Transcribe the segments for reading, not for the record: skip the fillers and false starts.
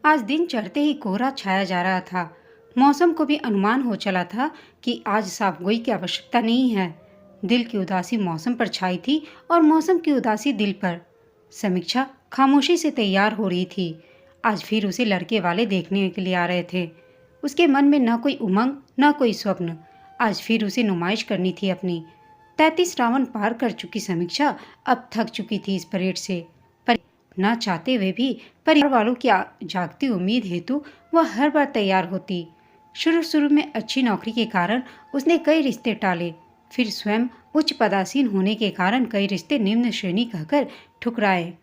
आज दिन चढ़ते ही कोहरा छाया जा रहा था। मौसम को भी अनुमान हो चला था कि आज साफगोई की आवश्यकता नहीं है। दिल की उदासी मौसम पर छाई थी और मौसम की उदासी दिल पर। समीक्षा खामोशी से तैयार हो रही थी। आज फिर उसे लड़के वाले देखने के लिए आ रहे थे। उसके मन में न कोई उमंग न कोई स्वप्न। आज फिर उसे नुमाइश करनी थी अपनी। 33 रावण पार कर चुकी समीक्षा अब थक चुकी थी इस परेड से। न चाहते हुए भी परिवार वालों की जागती उम्मीद हेतु वह हर बार तैयार होती। शुरू शुरू में अच्छी नौकरी के कारण उसने कई रिश्ते टाले। फिर स्वयं उच्च पदासीन होने के कारण कई रिश्ते निम्न श्रेणी कहकर ठुकराए।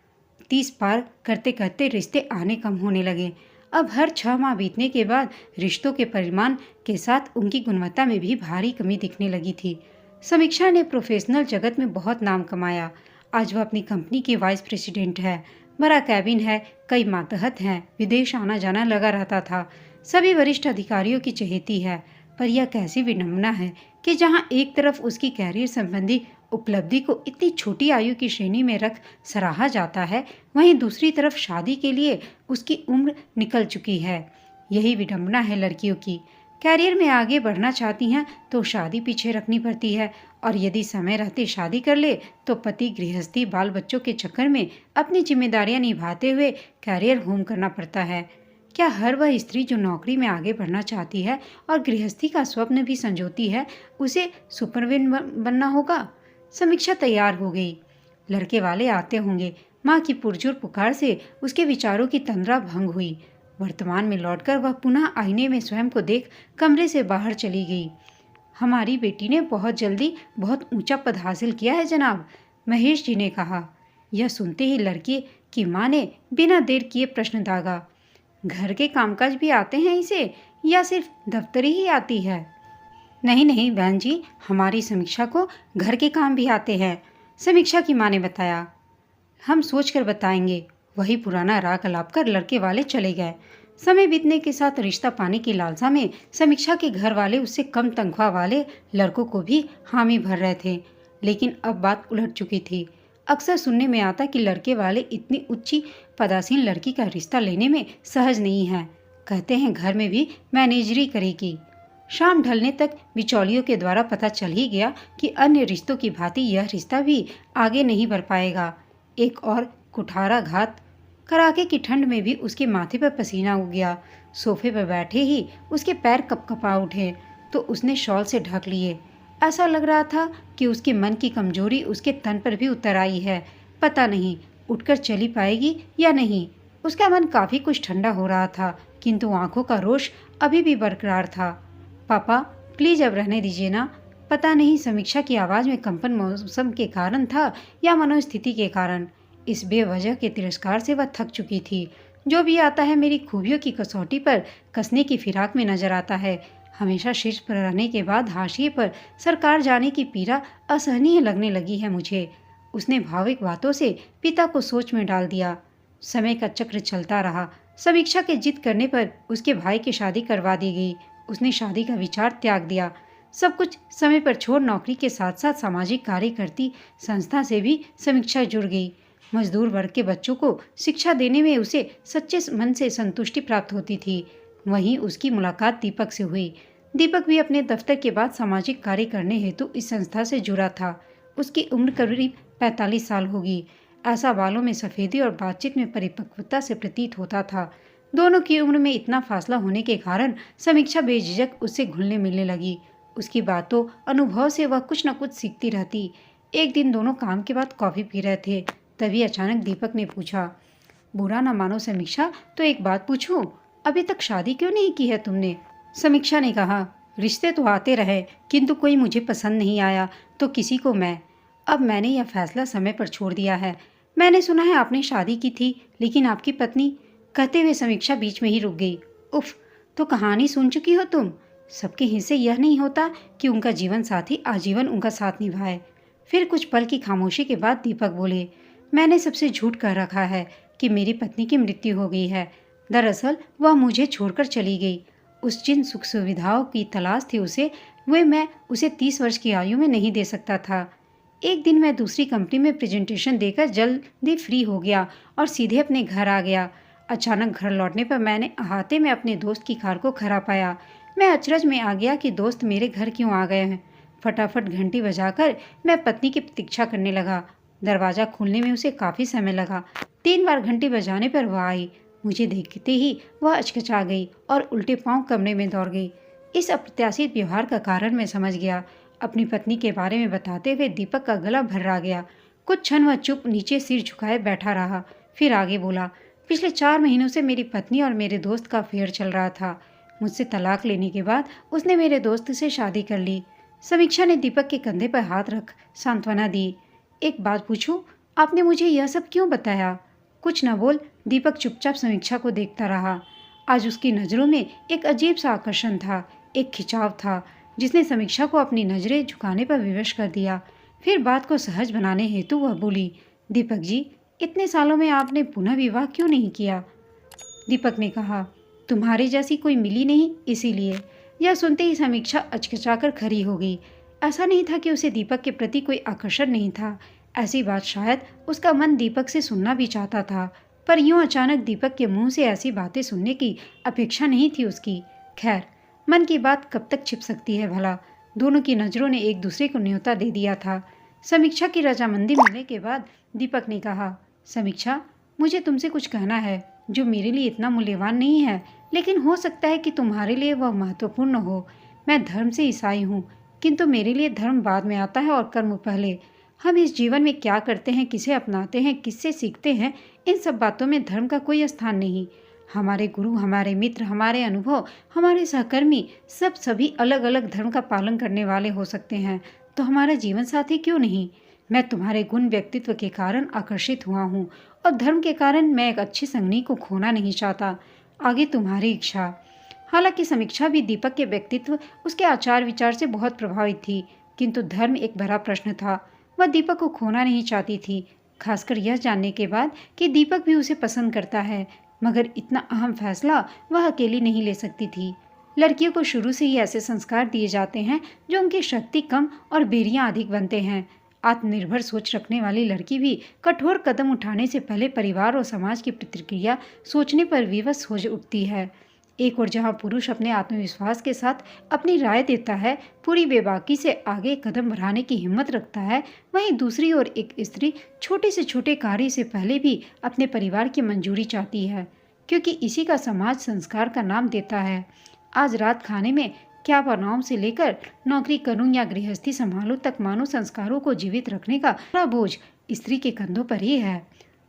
30 पार करते करते रिश्ते आने कम होने लगे। अब हर 6 माह बीतने के बाद रिश्तों के परिमाण के साथ उनकी गुणवत्ता में भी भारी कमी दिखने लगी थी। समीक्षा ने प्रोफेशनल जगत में बहुत नाम कमाया। आज वह अपनी कंपनी की वाइस प्रेसिडेंट है। बड़ा कैबिन है, कई मातहत हैं, विदेश आना जाना लगा रहता था। सभी वरिष्ठ अधिकारियों की चहेती है। पर यह कैसी विडंबना है कि जहां एक तरफ उसकी कैरियर संबंधी उपलब्धि को इतनी छोटी आयु की श्रेणी में रख सराहा जाता है, वहीं दूसरी तरफ शादी के लिए उसकी उम्र निकल चुकी है। यही विडंबना है लड़कियों की। कैरियर में आगे बढ़ना चाहती हैं तो शादी पीछे रखनी पड़ती है, और यदि समय रहते शादी कर ले तो पति गृहस्थी बाल बच्चों के चक्कर में अपनी जिम्मेदारियां निभाते हुए कैरियर होम करना पड़ता है। क्या हर वह स्त्री जो नौकरी में आगे बढ़ना चाहती है और गृहस्थी का स्वप्न भी संजोती है, उसे सुपरविन बनना होगा? समीक्षा तैयार हो गई। लड़के वाले आते होंगे। माँ की पुरजोर पुकार से उसके विचारों की तंद्रा भंग हुई। वर्तमान में लौटकर वह पुनः आईने में स्वयं को देख कमरे से बाहर चली गई। हमारी बेटी ने बहुत जल्दी बहुत ऊंचा पद हासिल किया है जनाब, महेश जी ने कहा। यह सुनते ही लड़के की माँ ने बिना देर किए प्रश्न दागा। घर के कामकाज भी आते हैं इसे, या सिर्फ दफ्तरी ही आती है? नहीं नहीं बहन जी, हमारी समीक्षा को घर के काम भी आते हैं, समीक्षा की माँ ने बताया। हम सोच कर बताएंगे। वही पुराना राग अलाप कर लड़के वाले चले गए। समय बीतने के साथ रिश्ता पाने की लालसा में समीक्षा के घर वाले उससे कम तनख्वाह वाले लड़कों को भी हामी भर रहे थे। लेकिन अब बात उलट चुकी थी। अक्सर सुनने में आता कि लड़के वाले इतनी उच्ची पदासीन लड़की का रिश्ता लेने में सहज नहीं है। कहते हैं घर में भी मैनेजरी करेगी। शाम ढलने तक बिचौलियों के द्वारा पता चल ही गया कि अन्य रिश्तों की भांति यह रिश्ता भी आगे नहीं बढ़ पाएगा। एक और कुठाराघात। कड़ाके की ठंड में भी उसके माथे पर पसीना उग गया। सोफे पर बैठे ही उसके पैर कपकपा उठे तो उसने शॉल से ढक लिए। ऐसा लग रहा था कि उसके मन की कमजोरी उसके तन पर भी उतर आई है। पता नहीं उठकर चली पाएगी या नहीं। उसका मन काफी कुछ ठंडा हो रहा था, किंतु आंखों का रोष अभी भी बरकरार था। पापा प्लीज अब रहने दीजिए ना। पता नहीं समीक्षा की आवाज में कंपन मौसम के कारण था या मनोस्थिति के कारण। इस बेवजह के तिरस्कार से वह थक चुकी थी। जो भी आता है मेरी खूबियों की कसौटी पर कसने की फिराक में नजर आता है। हमेशा शीर्ष पर रहने के बाद हाशिए पर सरकार जाने की पीड़ा असहनीय लगने लगी है मुझे। उसने भावुक बातों से पिता को सोच में डाल दिया। समय का चक्र चलता रहा। समीक्षा के जिद करने पर उसके भाई की शादी करवा दी गई। उसने शादी का विचार त्याग दिया। सब कुछ समय पर छोड़ नौकरी के साथ साथ सामाजिक कार्य करती संस्था से भी समीक्षा जुड़ गई। मजदूर वर्ग के बच्चों को शिक्षा देने में उसे सच्चे मन से संतुष्टि प्राप्त होती थी। वहीं उसकी मुलाकात दीपक से हुई। दीपक भी अपने दफ्तर के बाद सामाजिक कार्य करने हेतु इस संस्था से जुड़ा था। उसकी उम्र करीब 45 साल होगी। ऐसा बालों में सफेदी और बातचीत में परिपक्वता से प्रतीत होता था। दोनों की उम्र में इतना फासला होने के कारण समीक्षा बेझिझक उससे घुलने मिलने लगी। उसकी बातों अनुभव से वह कुछ न कुछ सीखती रहती। एक दिन दोनों काम के बाद कॉफी पी रहे थे। तभी अचानक दीपक ने पूछा, बुरा ना मानो समीक्षा, तो एक बात पूछूं, अभी तक शादी क्यों नहीं की है तुमने? समीक्षा ने कहा, रिश्ते तो आते रहे किंतु कोई मुझे पसंद नहीं आया तो किसी को मैं। अब मैंने यह फैसला समय पर छोड़ दिया है। मैंने सुना है आपने शादी की थी, लेकिन आपकी पत्नी। कहते हुए समीक्षा बीच में ही रुक गई। उफ, तो कहानी सुन चुकी हो तुम। सबके हिस्से यह नहीं होता कि उनका जीवन साथी आजीवन उनका साथ निभाए। फिर कुछ पल की खामोशी के बाद दीपक बोले, मैंने सबसे झूठ कह रखा है कि मेरी पत्नी की मृत्यु हो गई है। दरअसल वह मुझे छोड़कर चली गई। उस जिन सुख सुविधाओं की तलाश थी उसे, वे मैं उसे 30 वर्ष की आयु में नहीं दे सकता था। एक दिन मैं दूसरी कंपनी में प्रेजेंटेशन देकर जल्दी फ्री हो गया और सीधे अपने घर आ गया। अचानक घर लौटने पर मैंने अहाते में अपने दोस्त की कार को खड़ा पाया। मैं अचरज में आ गया कि दोस्त मेरे घर क्यों आ गए हैं। फटाफट घंटी बजाकर मैं पत्नी की प्रतीक्षा करने लगा। दरवाज़ा खोलने में उसे काफ़ी समय लगा। 3 बार घंटी बजाने पर वह आई। मुझे देखते ही वह अचकचा गई और उल्टे पांव कमरे में दौड़ गई। इस अप्रत्याशित व्यवहार का कारण मैं समझ गया। अपनी पत्नी के बारे में बताते हुए दीपक का गला भर्रा गया। कुछ क्षण वह चुप नीचे सिर झुकाए बैठा रहा, फिर आगे बोला, पिछले 4 महीनों से मेरी पत्नी और मेरे दोस्त का अफेयर चल रहा था। मुझसे तलाक लेने के बाद उसने मेरे दोस्त से शादी कर ली। समीक्षा ने दीपक के कंधे पर हाथ रख सांत्वना दी। एक बात पूछूं, आपने मुझे यह सब क्यों बताया? कुछ न बोल दीपक चुपचाप समीक्षा को देखता रहा। आज उसकी नज़रों में एक अजीब सा आकर्षण था, एक खिंचाव था जिसने समीक्षा को अपनी नज़रें झुकाने पर विवश कर दिया। फिर बात को सहज बनाने हेतु वह बोली, दीपक जी, इतने सालों में आपने पुनः विवाह क्यों नहीं किया? दीपक ने कहा, तुम्हारे जैसी कोई मिली नहीं, इसीलिए। यह सुनते ही समीक्षा अचकचाकर खड़ी हो गई। ऐसा नहीं था कि उसे दीपक के प्रति कोई आकर्षण नहीं था। ऐसी बात शायद उसका मन दीपक से सुनना भी चाहता था, पर यूं अचानक दीपक के मुंह से ऐसी बातें सुनने की अपेक्षा नहीं थी उसकी। खैर, मन की बात कब तक छिप सकती है भला। दोनों की नज़रों ने एक दूसरे को न्योता दे दिया था। समीक्षा की रजामंदी मिलने के बाद दीपक ने कहा, समीक्षा, मुझे तुमसे कुछ कहना है जो मेरे लिए इतना मूल्यवान नहीं है, लेकिन हो सकता है कि तुम्हारे लिए वह महत्वपूर्ण हो। मैं धर्म से ईसाई हूँ, किंतु मेरे लिए धर्म बाद में आता है और कर्म पहले। हम इस जीवन में क्या करते हैं, किसे अपनाते हैं, किससे सीखते हैं, इन सब बातों में धर्म का कोई स्थान नहीं। हमारे गुरु, हमारे मित्र, हमारे अनुभव, हमारे सहकर्मी सभी अलग अलग धर्म का पालन करने वाले हो सकते हैं, तो हमारा जीवन साथी क्यों नहीं? मैं तुम्हारे गुण व्यक्तित्व के कारण आकर्षित हुआ हूँ और धर्म के कारण मैं एक अच्छी संगनी को खोना नहीं चाहता। आगे तुम्हारी इच्छा। हालांकि समीक्षा भी दीपक के व्यक्तित्व, उसके आचार विचार से बहुत प्रभावित थी, किंतु धर्म एक बड़ा प्रश्न था। वह दीपक को खोना नहीं चाहती थी, खासकर यह जानने के बाद कि दीपक भी उसे पसंद करता है। मगर इतना अहम फैसला वह अकेली नहीं ले सकती थी। लड़कियों को शुरू से ही ऐसे संस्कार दिए जाते हैं जो उनकी शक्ति कम और बेरियां अधिक बनते हैं। आत्मनिर्भर सोच रखने वाली लड़की भी कठोर कदम उठाने से पहले परिवार और समाज की प्रतिक्रिया सोचने पर विवश हो उठती है। एक और जहां पुरुष अपने आत्मविश्वास के साथ अपनी राय देता है, पूरी बेबाकी से आगे कदम बढ़ाने की हिम्मत रखता है, वहीं दूसरी ओर एक स्त्री छोटे से छोटे कार्य से पहले भी अपने परिवार की मंजूरी चाहती है, क्योंकि इसी का समाज संस्कार का नाम देता है। आज रात खाने में क्या बनाऊं से लेकर नौकरी करूं या गृहस्थी संभालूं तक मानो संस्कारों को जीवित रखने का पूरा बोझ स्त्री के कंधों पर ही है।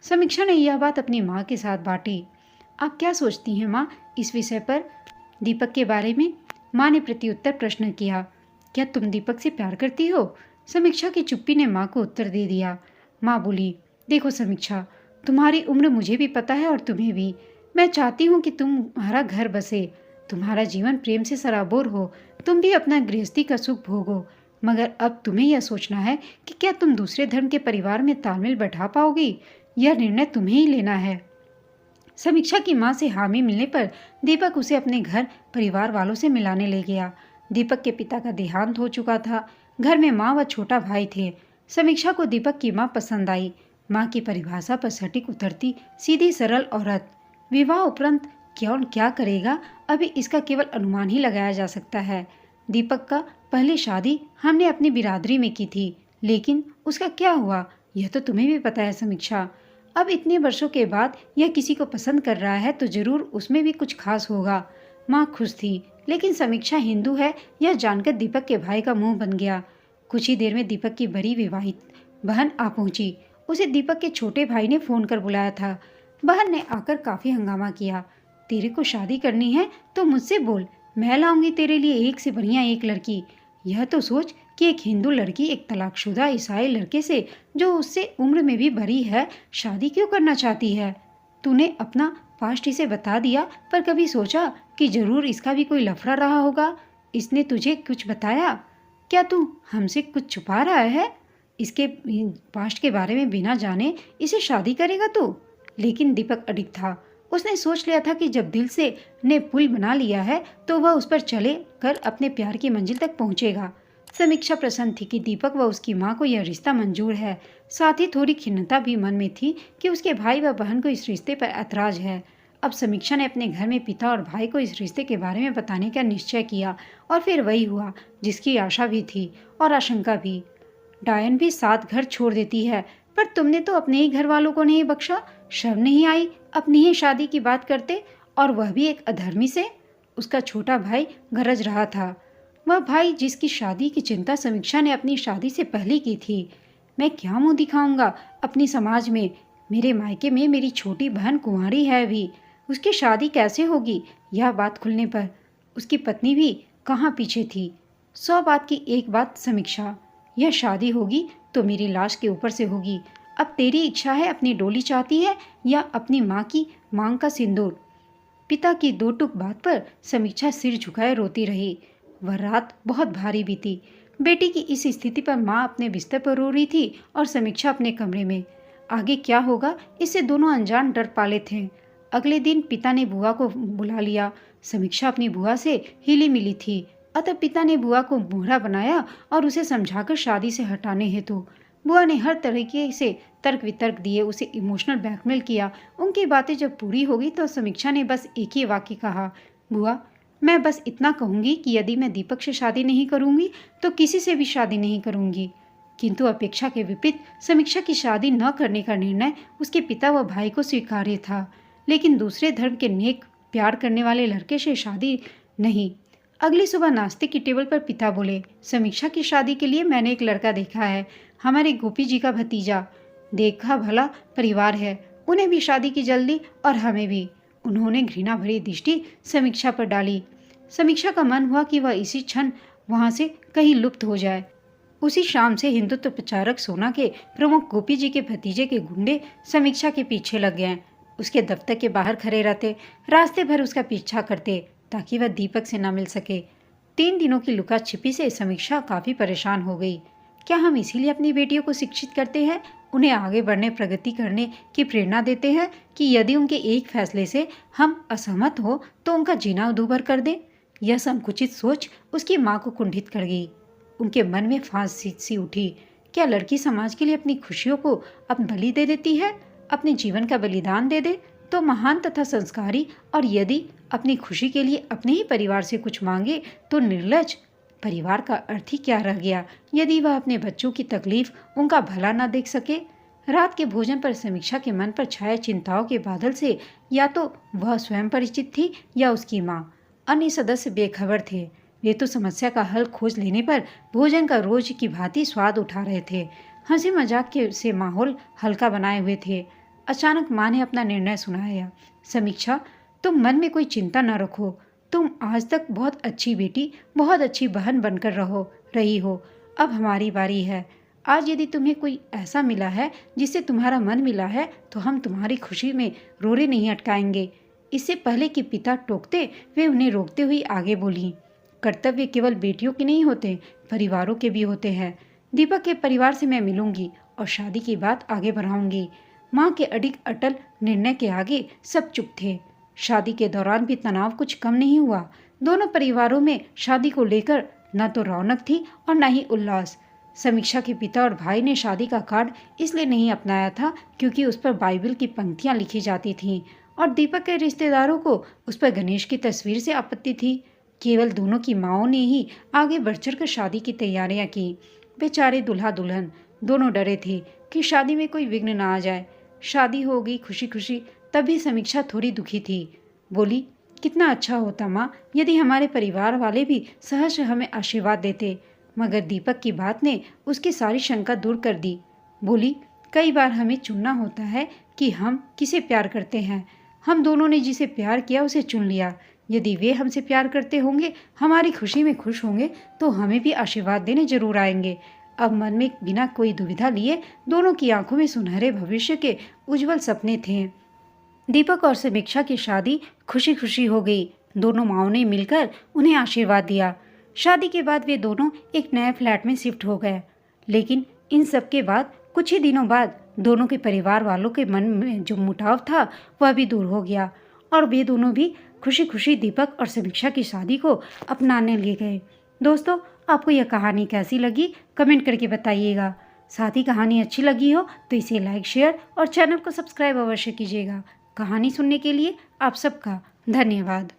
समीक्षा ने यह बात अपनी माँ के साथ बांटी। आप क्या सोचती हैं माँ इस विषय पर? दीपक के बारे में? माँ ने प्रत्युत्तर प्रश्न किया। क्या तुम दीपक से प्यार करती हो? समीक्षा की चुप्पी ने माँ को उत्तर दे दिया। माँ बोली, देखो समीक्षा, तुम्हारी उम्र मुझे भी पता है और तुम्हें भी। मैं चाहती हूँ कि तुम्हारा घर बसे, तुम्हारा जीवन प्रेम से सराबोर हो, तुम भी अपना गृहस्थी का सुख भोगो। मगर अब तुम्हें यह सोचना है कि क्या तुम दूसरे धर्म के परिवार में तालमेल बैठा पाओगी। यह निर्णय तुम्हें ही लेना है। समीक्षा की मां से हामी मिलने पर दीपक उसे अपने घर परिवार वालों से मिलाने ले गया। दीपक के पिता का देहांत हो चुका था। घर में मां व छोटा भाई थे। समीक्षा को दीपक की मां पसंद आई। मां की परिभाषा पर सटीक उतरती, सीधी सरल औरत। विवाह उपरांत कौन क्या करेगा, अभी इसका केवल अनुमान ही लगाया जा सकता है। दीपक का पहली शादी हमने अपनी बिरादरी में की थी, लेकिन उसका क्या हुआ यह तो तुम्हें भी पता है समीक्षा। अब इतने वर्षों के बाद यह किसी को पसंद कर रहा है तो जरूर उसमें भी कुछ खास होगा। माँ खुश थी, लेकिन समीक्षा हिंदू है यह जानकर दीपक के भाई का मुंह बन गया। कुछ ही देर में दीपक की बड़ी विवाहित बहन आ पहुंची। उसे दीपक के छोटे भाई ने फोन कर बुलाया था। बहन ने आकर काफी हंगामा किया। तेरे को शादी करनी है तो मुझसे बोल, मैं लाऊंगी तेरे लिए एक से बढ़िया एक लड़की। यह तो सोच कि एक हिंदू लड़की एक तलाकशुदा ईसाई लड़के से, जो उससे उम्र में भी बड़ी है, शादी क्यों करना चाहती है। तूने अपना पास्ट इसे बता दिया, पर कभी सोचा कि जरूर इसका भी कोई लफड़ा रहा होगा। इसने तुझे कुछ बताया? क्या तू हमसे कुछ छुपा रहा है? इसके पास्ट के बारे में बिना जाने इसे शादी करेगा तू? लेकिन दीपक अडिग था। उसने सोच लिया था कि जब दिल से ने पुल बना लिया है तो वह उस पर चले कर अपने प्यार की मंजिल तक पहुंचेगा। समीक्षा प्रसन्न थी कि दीपक व उसकी मां को यह रिश्ता मंजूर है। साथ ही थोड़ी खिन्नता भी मन में थी कि उसके भाई व बहन को इस रिश्ते पर ऐतराज है। अब समीक्षा ने अपने घर में पिता और भाई को इस रिश्ते के बारे में बताने का निश्चय किया और फिर वही हुआ जिसकी आशा भी थी और आशंका भी। डायन भी साथ घर छोड़ देती है, पर तुमने तो अपने ही घर वालों को नहीं बख्शा। शर्म नहीं आई अपनी ही शादी की बात करते, और वह भी एक अधर्मी से? उसका छोटा भाई गरज रहा था। वह भाई जिसकी शादी की चिंता समीक्षा ने अपनी शादी से पहले की थी। मैं क्या मुंह दिखाऊंगा अपनी समाज में? मेरे मायके में मेरी छोटी बहन कुंवारी है अभी, उसकी शादी कैसे होगी? यह बात खुलने पर उसकी पत्नी भी कहाँ पीछे थी। 100 बात की एक बात समीक्षा, यह शादी होगी तो मेरी लाश के ऊपर से होगी। अब तेरी इच्छा है, अपनी डोली चाहती है या अपनी माँ की मांग का सिंदूर? पिता की दो टूक बात पर समीक्षा सिर झुकाए रोती रही। वह रात बहुत भारी बीती। बेटी की इस स्थिति पर माँ अपने बिस्तर पर रो रही थी और समीक्षा अपने कमरे में। आगे क्या होगा इससे दोनों अनजान डर पाले थे। अगले दिन पिता ने बुआ को बुला लिया। समीक्षा अपनी बुआ से हिली मिली थी, अतः पिता ने बुआ को मोहरा बनाया और उसे समझाकर शादी से हटाने हेतु। बुआ ने हर तरीके से तर्क वितर्क दिए, उसे इमोशनल ब्लैकमेल किया। उनकी बातें जब पूरी हो गई तो समीक्षा ने बस एक ही वाक्य कहा, बुआ मैं बस इतना कहूँगी कि यदि मैं दीपक से शादी नहीं करूँगी तो किसी से भी शादी नहीं करूँगी। किंतु अपेक्षा के विपरीत समीक्षा की शादी न करने का निर्णय उसके पिता व भाई को स्वीकार्य था, लेकिन दूसरे धर्म के नेक प्यार करने वाले लड़के से शादी नहीं। अगली सुबह नाश्ते की टेबल पर पिता बोले, समीक्षा की शादी के लिए मैंने एक लड़का देखा है, हमारे गोपी जी का भतीजा। देखा भला परिवार है, उन्हें भी शादी की जल्दी और हमें भी। उन्होंने घृणा भरी दृष्टि समीक्षा पर डाली। समीक्षा का मन हुआ कि वह इसी क्षण वहां से कहीं लुप्त हो जाए। उसी शाम से हिंदुत्व प्रचारक सोना के प्रमुख गोपी जी के भतीजे के गुंडे समीक्षा के पीछे लग गए। उसके दफ्तर के बाहर खड़े रहते, रास्ते भर उसका पीछा करते ताकि वह दीपक से न मिल सके। 3 दिनों की लुका छिपी से समीक्षा काफी परेशान हो गई। क्या हम इसीलिए अपनी बेटियों को शिक्षित करते हैं, उन्हें आगे बढ़ने प्रगति करने की प्रेरणा देते हैं कि यदि उनके एक फैसले से हम असहमत हो तो उनका जीना दूभर कर दें? यह संकुचित सोच उसकी माँ को कुंठित कर गई। उनके मन में फांसी सी उठी। क्या लड़की समाज के लिए अपनी खुशियों को अब बलि दे देती है? अपने जीवन का बलिदान दे दे तो महान तथा संस्कारी, और यदि अपनी खुशी के लिए अपने ही परिवार से कुछ मांगे तो निर्लज। परिवार का अर्थ ही क्या रह गया यदि वह अपने बच्चों की तकलीफ, उनका भला न देख सके? रात के भोजन पर समीक्षा के मन पर छाए चिंताओं के बादल से या तो वह स्वयं परिचित थी या उसकी माँ। अन्य सदस्य बेखबर थे। वे तो समस्या का हल खोज लेने पर भोजन का रोज की भांति स्वाद उठा रहे थे, हंसी मजाक के से माहौल हल्का बनाए हुए थे। अचानक माँ ने अपना निर्णय सुनाया, समीक्षा तुम मन में कोई चिंता न रखो, तुम आज तक बहुत अच्छी बेटी, बहुत अच्छी बहन बनकर रही हो। अब हमारी बारी है। आज यदि तुम्हें कोई ऐसा मिला है जिससे तुम्हारा मन मिला है तो हम तुम्हारी खुशी में रोरे नहीं अटकाएंगे। इससे पहले कि पिता टोकते, वे उन्हें रोकते हुए आगे बोली, कर्तव्य केवल बेटियों के नहीं होते, परिवारों के भी होते हैं। दीपक के परिवार से मैं मिलूंगी और शादी की बात आगे बढ़ाऊंगी। माँ के अडिग अटल निर्णय के आगे सब चुप थे। शादी के दौरान भी तनाव कुछ कम नहीं हुआ। दोनों परिवारों में शादी को लेकर न तो रौनक थी और न ही उल्लास। समीक्षा के पिता और भाई ने शादी का कार्ड इसलिए नहीं अपनाया था क्योंकि उस पर बाइबल की पंक्तियां लिखी जाती थीं, और दीपक के रिश्तेदारों को उस पर गणेश की तस्वीर से आपत्ति थी। केवल दोनों की माँओं ने ही आगे बढ़ चढ़ कर शादी की तैयारियां की। बेचारे दूल्हा दुल्हन दोनों डरे थे कि शादी में कोई विघ्न न आ जाए। शादी हो गई खुशी खुशी, तभी समीक्षा थोड़ी दुखी थी। बोली, कितना अच्छा होता माँ यदि हमारे परिवार वाले भी सहर्ष हमें आशीर्वाद देते। मगर दीपक की बात ने उसकी सारी शंका दूर कर दी। बोली, कई बार हमें चुनना होता है कि हम किसे प्यार करते हैं। हम दोनों ने जिसे प्यार किया उसे चुन लिया। यदि वे हमसे प्यार करते होंगे, हमारी खुशी में खुश होंगे, तो हमें भी आशीर्वाद देने जरूर आएंगे। अब मन में बिना कोई दुविधा लिए दोनों की आंखों में सुनहरे भविष्य के उज्जवल सपने थे। दीपक और समीक्षा की शादी खुशी खुशी हो गई। दोनों माँओं ने मिलकर उन्हें आशीर्वाद दिया। शादी के बाद वे दोनों एक नए फ्लैट में शिफ्ट हो गए। लेकिन इन सब के बाद कुछ ही दिनों बाद दोनों के परिवार वालों के मन में जो मुटाव था वह भी दूर हो गया, और वे दोनों भी खुशी खुशी दीपक और समीक्षा की शादी को अपनाने ले गए। दोस्तों, आपको यह कहानी कैसी लगी कमेंट करके बताइएगा। साथ ही कहानी अच्छी लगी हो तो इसे लाइक, शेयर और चैनल को सब्सक्राइब अवश्य कीजिएगा। कहानी सुनने के लिए आप सबका धन्यवाद।